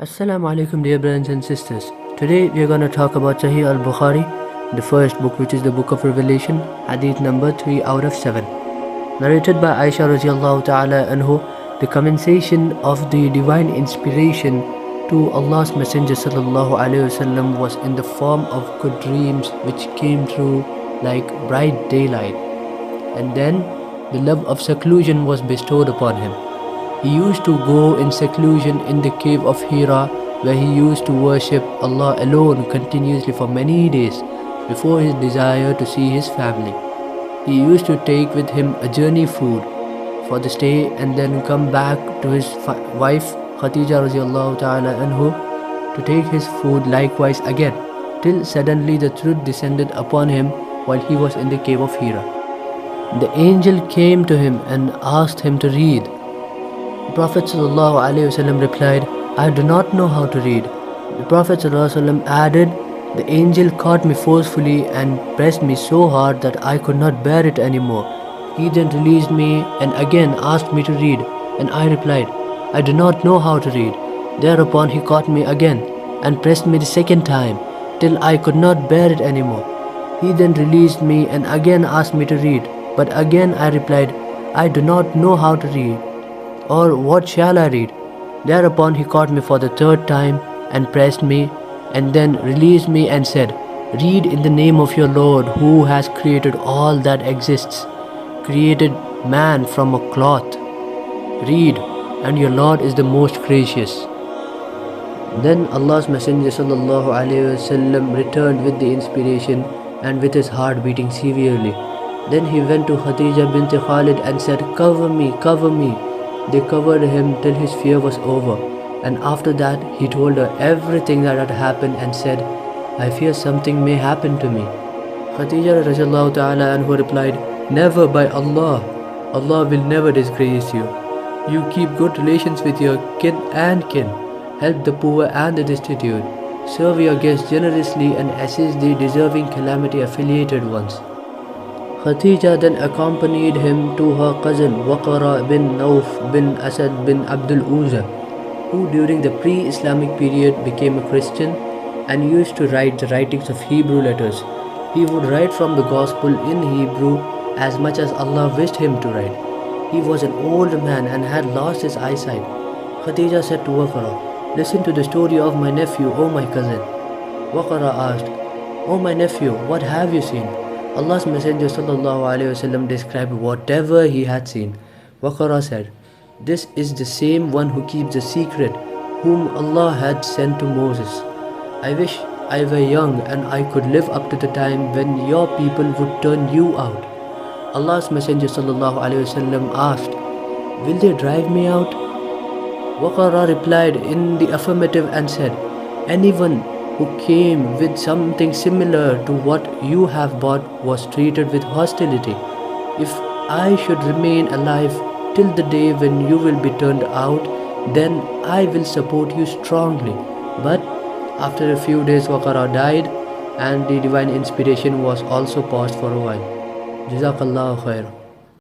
Assalamu alaikum, dear brothers and sisters. Today we are going to talk about Sahih al-Bukhari, the first book, which is the book of Revelation, hadith number 3 out of 7. Narrated by Aisha radiallahu ta'ala anhu, the condensation of the divine inspiration to Allah's Messenger sallallahu alaihi wasallam was in the form of good dreams which came through like bright daylight. And then the love of seclusion was bestowed upon him. He used to go in seclusion in the cave of Hira, where he used to worship Allah alone continuously for many days before his desire to see his family. He used to take with him a journey food for the stay and then come back to his wife Khadija radiallahu ta'ala anhu to take his food likewise again, till suddenly the truth descended upon him while he was in the cave of Hira. The angel came to him and asked him to read. The Prophet ﷺ replied, I do not know how to read. The Prophet ﷺ added, the angel caught me forcefully and pressed me so hard that I could not bear it anymore. He then released me and again asked me to read, and I replied, I do not know how to read. Thereupon he caught me again and pressed me the second time till I could not bear it anymore. He then released me and again asked me to read, but again I replied, I do not know how to read. Or what shall I read? Thereupon he caught me for the third time and pressed me and then released me and said, read in the name of your Lord who has created all that exists, created man from a cloth. Read, and your Lord is the most gracious. Then Allah's Messenger ﷺ returned with the inspiration and with his heart beating severely. Then he went to Khadija bint Khalid and said, cover me, cover me. They covered him till his fear was over, and after that he told her everything that had happened and said, I fear something may happen to me. Khadija radiallahu ta'ala anhu replied, never, by Allah. Allah will never disgrace you. You keep good relations with your kin and kin, help the poor and the destitute, serve your guests generously and assist the deserving calamity affiliated ones. Khadija then accompanied him to her cousin Waqara bin Nauf bin Asad bin Abdul Uzza, who during the pre-Islamic period became a Christian and used to write the writings of Hebrew letters. He would write from the gospel in Hebrew as much as Allah wished him to write. He was an old man and had lost his eyesight. Khadija said to Waqara, listen to the story of my nephew, O my cousin. Waqara asked, O my nephew, what have you seen? Allah's Messenger ﷺ described whatever he had seen. Waqara said, this is the same one who keeps the secret, whom Allah had sent to Moses. I wish I were young and I could live up to the time when your people would turn you out. Allah's Messenger ﷺ asked, will they drive me out? Waqara replied in the affirmative and said, anyone who came with something similar to what you have bought was treated with hostility. If I should remain alive till the day when you will be turned out, then I will support you strongly. But after a few days Waqara died and the divine inspiration was also paused for a while. Jazakallahu khair.